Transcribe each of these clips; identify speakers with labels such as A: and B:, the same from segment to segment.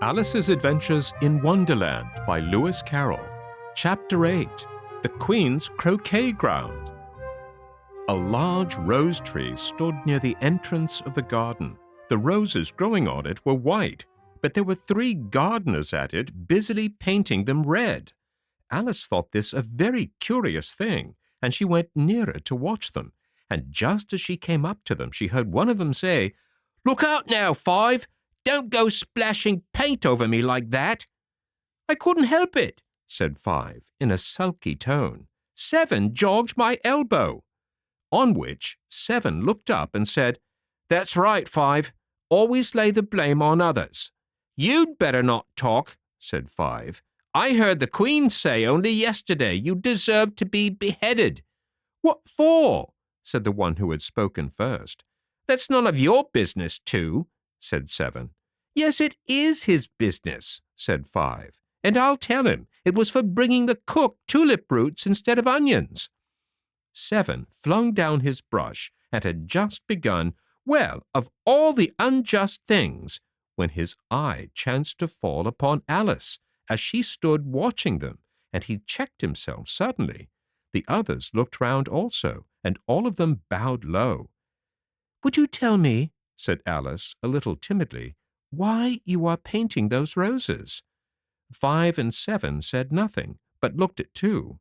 A: Alice's Adventures in Wonderland by Lewis Carroll. Chapter 8. The Queen's Croquet-Ground. A large rose tree stood near the entrance of the garden. The roses growing on it were white, but there were 3 gardeners at it busily painting them red. Alice thought this a very curious thing, and she went nearer to watch them. And just as she came up to them, she heard one of them say, "Look out now, 5! Don't go splashing paint over me like that." "I couldn't help it," said 5, in a sulky tone. "7 jogged my elbow." On which 7 looked up and said, "That's right, 5. Always lay the blame on others." "You'd better not talk," said 5. "I heard the Queen say only yesterday you deserved to be beheaded." "What for?" said the one who had spoken first. "That's none of your business, too," said 7. "Yes, it is his business," said 5. "And I'll tell him it was for bringing the cook tulip roots instead of onions." 7 flung down his brush and had just begun, "Well, of all the unjust things," when his eye chanced to fall upon Alice as she stood watching them, and he checked himself suddenly. The others looked round also, and all of them bowed low. "Would you tell me," said Alice, a little timidly, "why you are painting those roses?" 5 and 7 said nothing, but looked at 2.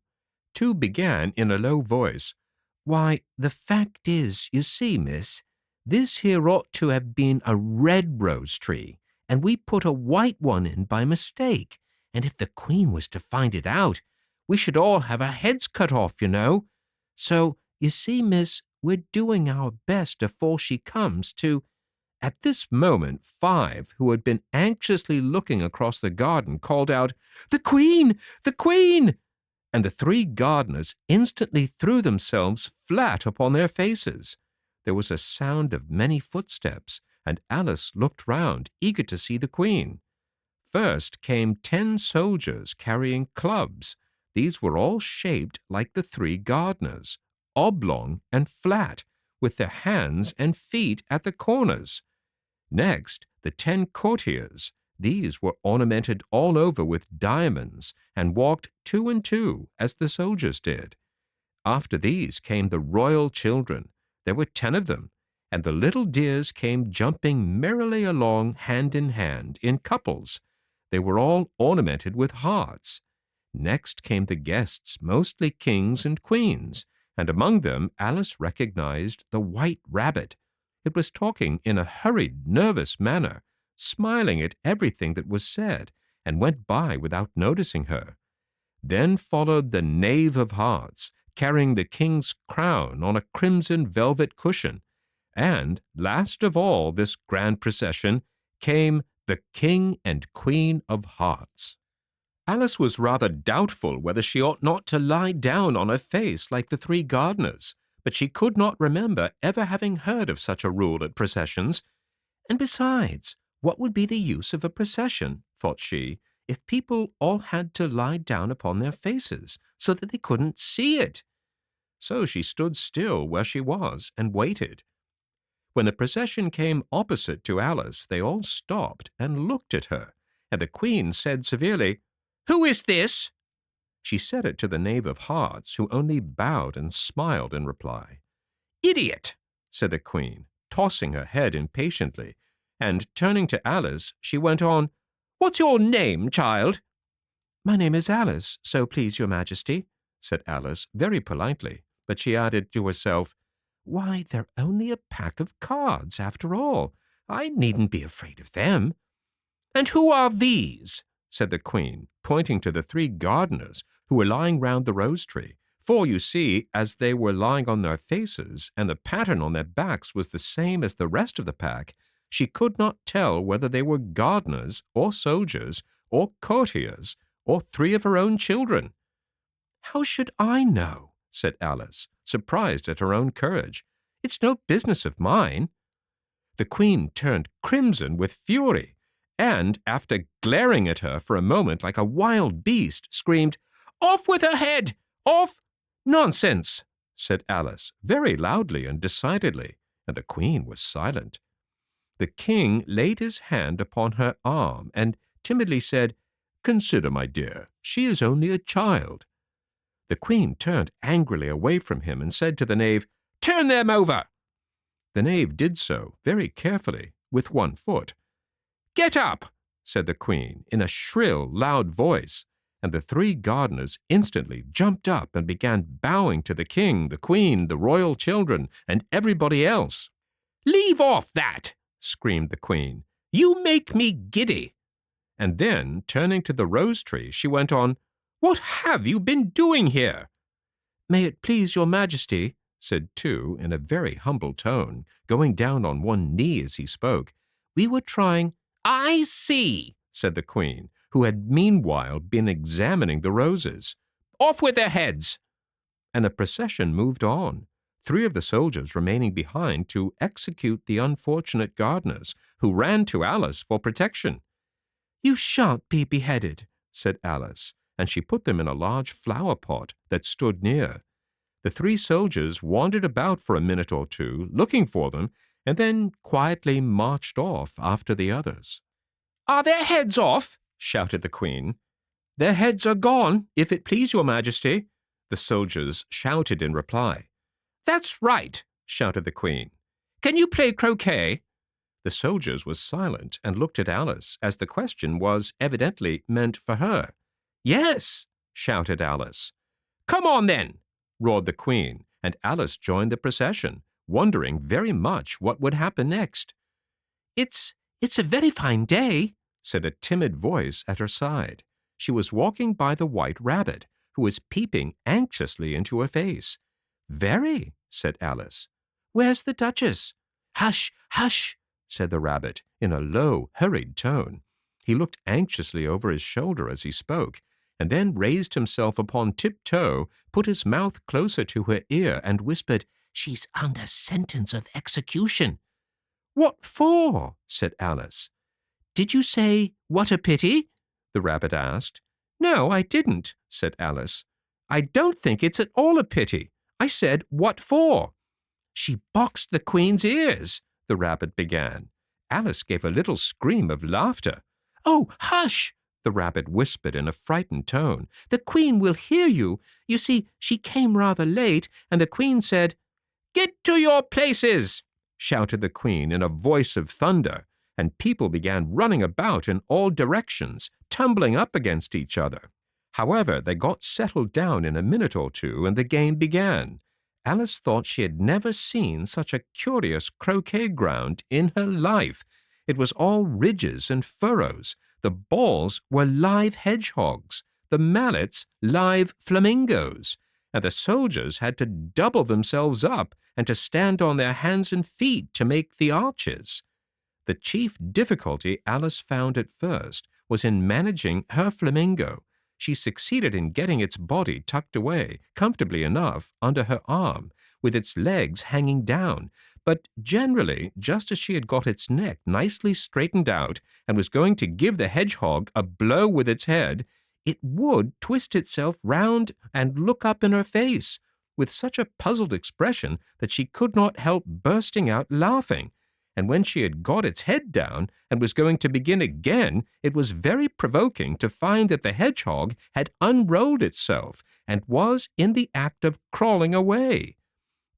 A: 2 began in a low voice, "Why, the fact is, you see, miss, this here ought to have been a red rose tree, and we put a white one in by mistake, and if the Queen was to find it out, we should all have our heads cut off, you know. So, you see, miss, we're doing our best afore she comes to—" At this moment 5, who had been anxiously looking across the garden, called out, "The Queen! The Queen!" And the 3 gardeners instantly threw themselves flat upon their faces. There was a sound of many footsteps, and Alice looked round, eager to see the Queen. First came 10 soldiers carrying clubs. These were all shaped like the 3 gardeners, oblong and flat, with their hands and feet at the corners. Next, the 10 courtiers. These were ornamented all over with diamonds and walked 2 and 2, as the soldiers did. After these came the royal children. There were 10 of them, and the little dears came jumping merrily along hand in hand, in couples. They were all ornamented with hearts. Next came the guests, mostly kings and queens, and among them Alice recognized the White Rabbit. It was talking in a hurried, nervous manner, smiling at everything that was said, and went by without noticing her. Then followed the Knave of Hearts, carrying the king's crown on a crimson velvet cushion, and, last of all this grand procession, came the King and Queen of Hearts. Alice was rather doubtful whether she ought not to lie down on her face like the 3 gardeners, but she could not remember ever having heard of such a rule at processions. And besides, what would be the use of a procession, thought she, if people all had to lie down upon their faces so that they couldn't see it? So she stood still where she was and waited. When the procession came opposite to Alice, they all stopped and looked at her, and the Queen said severely, "Who is this?" She said it to the Knave of Hearts, who only bowed and smiled in reply. "Idiot!" said the Queen, tossing her head impatiently, and turning to Alice, she went on, "What's your name, child?" "My name is Alice, so please your Majesty," said Alice very politely, but she added to herself, "Why, they're only a pack of cards, after all. I needn't be afraid of them." "And who are these?" said the Queen, pointing to the 3 gardeners who were lying round the rose tree. For, you see, as they were lying on their faces, and the pattern on their backs was the same as the rest of the pack, she could not tell whether they were gardeners, or soldiers, or courtiers, or 3 of her own children. "How should I know?" said Alice, surprised at her own courage. "It's no business of mine." The Queen turned crimson with fury, and, after glaring at her for a moment like a wild beast, screamed, "Off with her head! Off!" "Nonsense!" said Alice, very loudly and decidedly, and the Queen was silent. The King laid his hand upon her arm and timidly said, "Consider, my dear, she is only a child." The queen turned angrily away from him and said to the knave, "Turn them over." The knave did so, very carefully, with one foot. "Get up," said the queen, in a shrill, loud voice, and the three gardeners instantly jumped up and began bowing to the king, the queen, the royal children, and everybody else. "Leave off that," screamed the queen. "You make me giddy." And then, turning to the rose tree, she went on, "What have you been doing here?" "May it please your majesty," said two in a very humble tone, going down on one knee as he spoke, "we were trying—" "I see," said the queen, who had meanwhile been examining the roses. "Off with their heads!" And the procession moved on, three of the soldiers remaining behind to execute the unfortunate gardeners, who ran to Alice for protection. "You shan't be beheaded," said Alice, and she put them in a large flower pot that stood near. The three soldiers wandered about for a minute or two, looking for them, and then quietly marched off after the others. "Are their heads off?" shouted the queen. "Their heads are gone, if it please your majesty," the soldiers shouted in reply. "That's right," shouted the queen. "Can you play croquet?" The soldiers were silent and looked at Alice, as the question was evidently meant for her. "Yes," shouted Alice. "Come on, then," roared the queen, and Alice joined the procession, wondering very much what would happen next. It's a very fine day," said a timid voice at her side. She was walking by the White Rabbit, who was peeping anxiously into her face. "Very," said Alice. "Where's the Duchess?" "Hush, hush," said the rabbit in a low, hurried tone. He looked anxiously over his shoulder as he spoke, and then raised himself upon tiptoe, put his mouth closer to her ear, and whispered, "She's under sentence of execution." "What for?" said Alice. "Did you say, 'What a pity'?" the rabbit asked. "No, I didn't," said Alice. "I don't think it's at all a pity. I said, 'What for?'" "She boxed the queen's ears," the rabbit began. Alice gave a little scream of laughter. "Oh, hush!" the rabbit whispered in a frightened tone. "The queen will hear you. You see, she came rather late, and the queen said—" "Get to your places!" shouted the queen in a voice of thunder, and people began running about in all directions, tumbling up against each other. However, they got settled down in a minute or two, and the game began. Alice thought she had never seen such a curious croquet-ground in her life. It was all ridges and furrows. The balls were live hedgehogs, the mallets live flamingos, and the soldiers had to double themselves up and to stand on their hands and feet to make the arches. The chief difficulty Alice found at first was in managing her flamingo. She succeeded in getting its body tucked away, comfortably enough, under her arm, with its legs hanging down, but generally, just as she had got its neck nicely straightened out and was going to give the hedgehog a blow with its head, it would twist itself round and look up in her face, with such a puzzled expression that she could not help bursting out laughing. And when she had got its head down and was going to begin again, it was very provoking to find that the hedgehog had unrolled itself and was in the act of crawling away.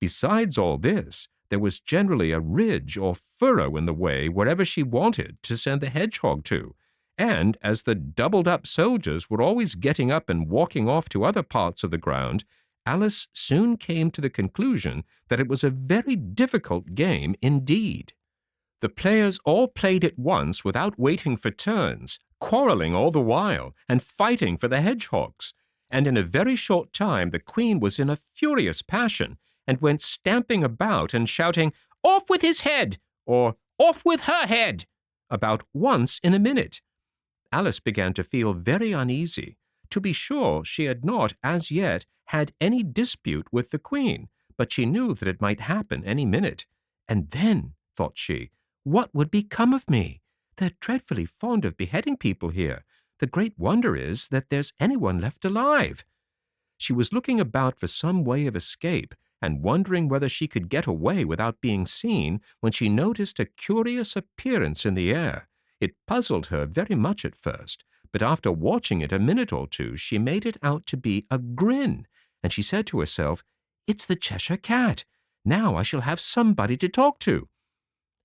A: Besides all this, there was generally a ridge or furrow in the way wherever she wanted to send the hedgehog to, and as the doubled-up soldiers were always getting up and walking off to other parts of the ground, Alice soon came to the conclusion that it was a very difficult game indeed. The players all played at once without waiting for turns, quarreling all the while and fighting for the hedgehogs, and in a very short time the queen was in a furious passion and went stamping about and shouting, "Off with his head!" or "Off with her head!" about once in a minute. Alice began to feel very uneasy. To be sure, she had not, as yet, had any dispute with the queen, but she knew that it might happen any minute. And then, thought she, what would become of me? They're dreadfully fond of beheading people here. The great wonder is that there's anyone left alive. She was looking about for some way of escape and wondering whether she could get away without being seen when she noticed a curious appearance in the air. It puzzled her very much at first, but after watching it a minute or two, she made it out to be a grin, and she said to herself, "It's the Cheshire Cat. Now I shall have somebody to talk to."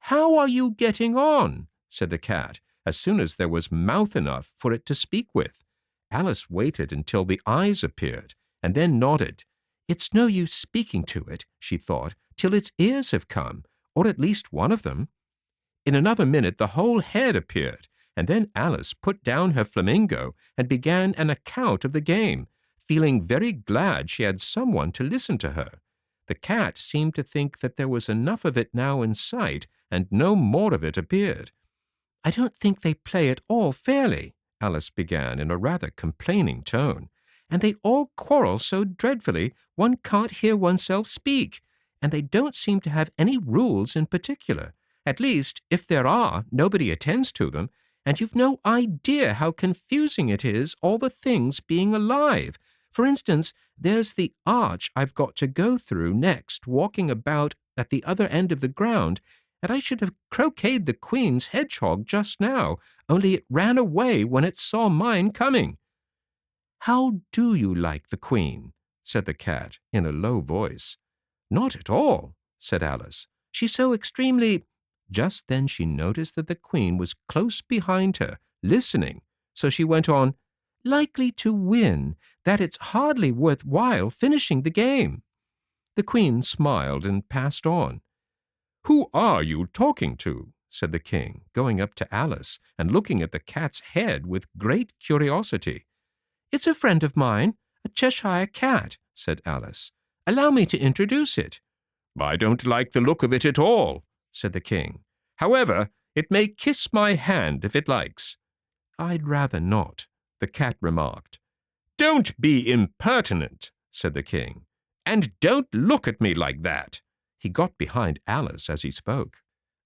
A: "How are you getting on?" said the cat, as soon as there was mouth enough for it to speak with. Alice waited until the eyes appeared, and then nodded. "It's no use speaking to it," she thought, "till its ears have come, or at least one of them." In another minute the whole head appeared, and then Alice put down her flamingo and began an account of the game, feeling very glad she had someone to listen to her. The cat seemed to think that there was enough of it now in sight, and no more of it appeared. "I don't think they play at all fairly," Alice began in a rather complaining tone, "and they all quarrel so dreadfully one can't hear oneself speak, and they don't seem to have any rules in particular. At least, if there are, nobody attends to them, and you've no idea how confusing it is, all the things being alive. For instance, there's the arch I've got to go through next, walking about at the other end of the ground, and I should have croqueted the Queen's hedgehog just now, only it ran away when it saw mine coming." "How do you like the Queen?" said the cat in a low voice. "Not at all," said Alice. "She's so extremely—" Just then she noticed that the Queen was close behind her, listening, so she went on, "Likely to win, that it's hardly worth while finishing the game." The Queen smiled and passed on. "Who are you talking to?" said the King, going up to Alice and looking at the cat's head with great curiosity. "It's a friend of mine, a Cheshire cat," said Alice. "Allow me to introduce it." "I don't like the look of it at all," said the King. "However, it may kiss my hand if it likes." "I'd rather not," the cat remarked. "Don't be impertinent," said the King. "And don't look at me like that." He got behind Alice as he spoke.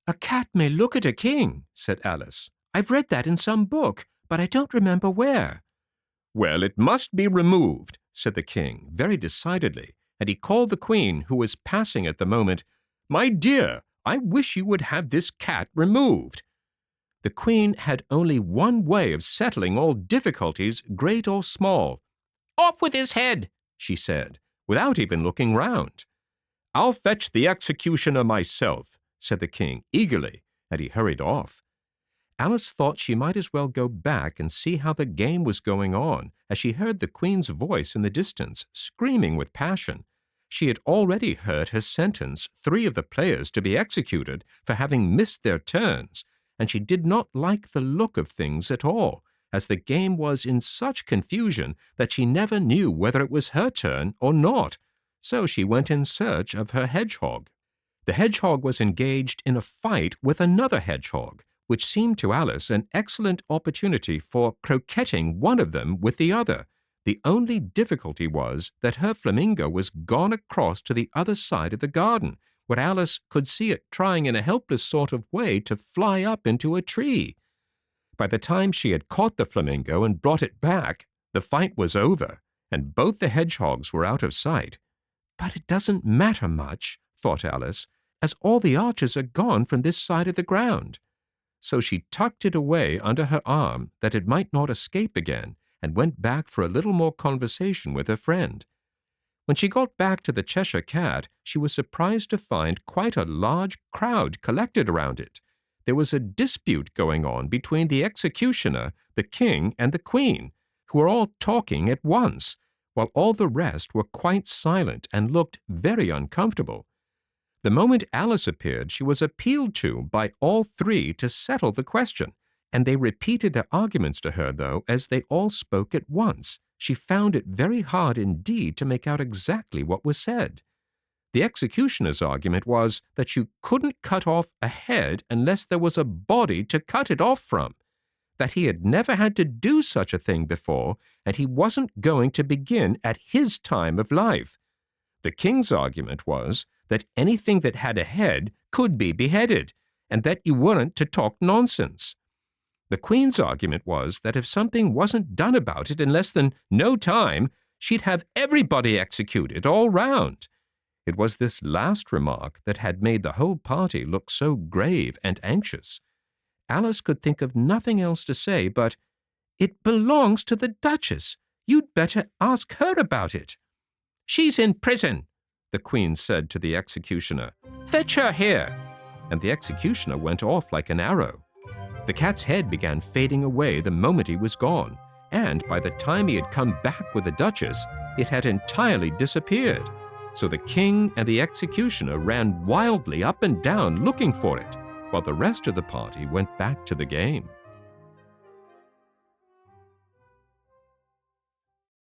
A: "A cat may look at a king," said Alice. "I've read that in some book, but I don't remember where." "Well, it must be removed," said the King, very decidedly, and he called the Queen, who was passing at the moment. "My dear, I wish you would have this cat removed." The Queen had only one way of settling all difficulties, great or small. "Off with his head," she said, without even looking round. "I'll fetch the executioner myself," said the King eagerly, and he hurried off. Alice thought she might as well go back and see how the game was going on, as she heard the Queen's voice in the distance, screaming with passion. She had already heard her sentence 3 of the players to be executed for having missed their turns, and she did not like the look of things at all, as the game was in such confusion that she never knew whether it was her turn or not. So she went in search of her hedgehog. The hedgehog was engaged in a fight with another hedgehog, which seemed to Alice an excellent opportunity for croqueting one of them with the other. The only difficulty was that her flamingo was gone across to the other side of the garden, where Alice could see it trying in a helpless sort of way to fly up into a tree. By the time she had caught the flamingo and brought it back, the fight was over, and both the hedgehogs were out of sight. "But it doesn't matter much," thought Alice, "as all the archers are gone from this side of the ground." So she tucked it away under her arm that it might not escape again, and went back for a little more conversation with her friend. When she got back to the Cheshire Cat, she was surprised to find quite a large crowd collected around it. There was a dispute going on between the executioner, the King, and the Queen, who were all talking at once, while all the rest were quite silent and looked very uncomfortable. The moment Alice appeared, she was appealed to by all 3 to settle the question, and they repeated their arguments to her, though, as they all spoke at once. She found it very hard indeed to make out exactly what was said. The executioner's argument was that you couldn't cut off a head unless there was a body to cut it off from, that he had never had to do such a thing before, and he wasn't going to begin at his time of life. The King's argument was that anything that had a head could be beheaded, and that you weren't to talk nonsense. The Queen's argument was that if something wasn't done about it in less than no time, she'd have everybody executed all round. It was this last remark that had made the whole party look so grave and anxious. Alice could think of nothing else to say but, "It belongs to the Duchess. You'd better ask her about it." "She's in prison," the Queen said to the executioner. "Fetch her here." And the executioner went off like an arrow. The cat's head began fading away the moment he was gone, and by the time he had come back with the Duchess, it had entirely disappeared. So the king and the executioner ran wildly up and down looking for it, while the rest of the party went back to the game.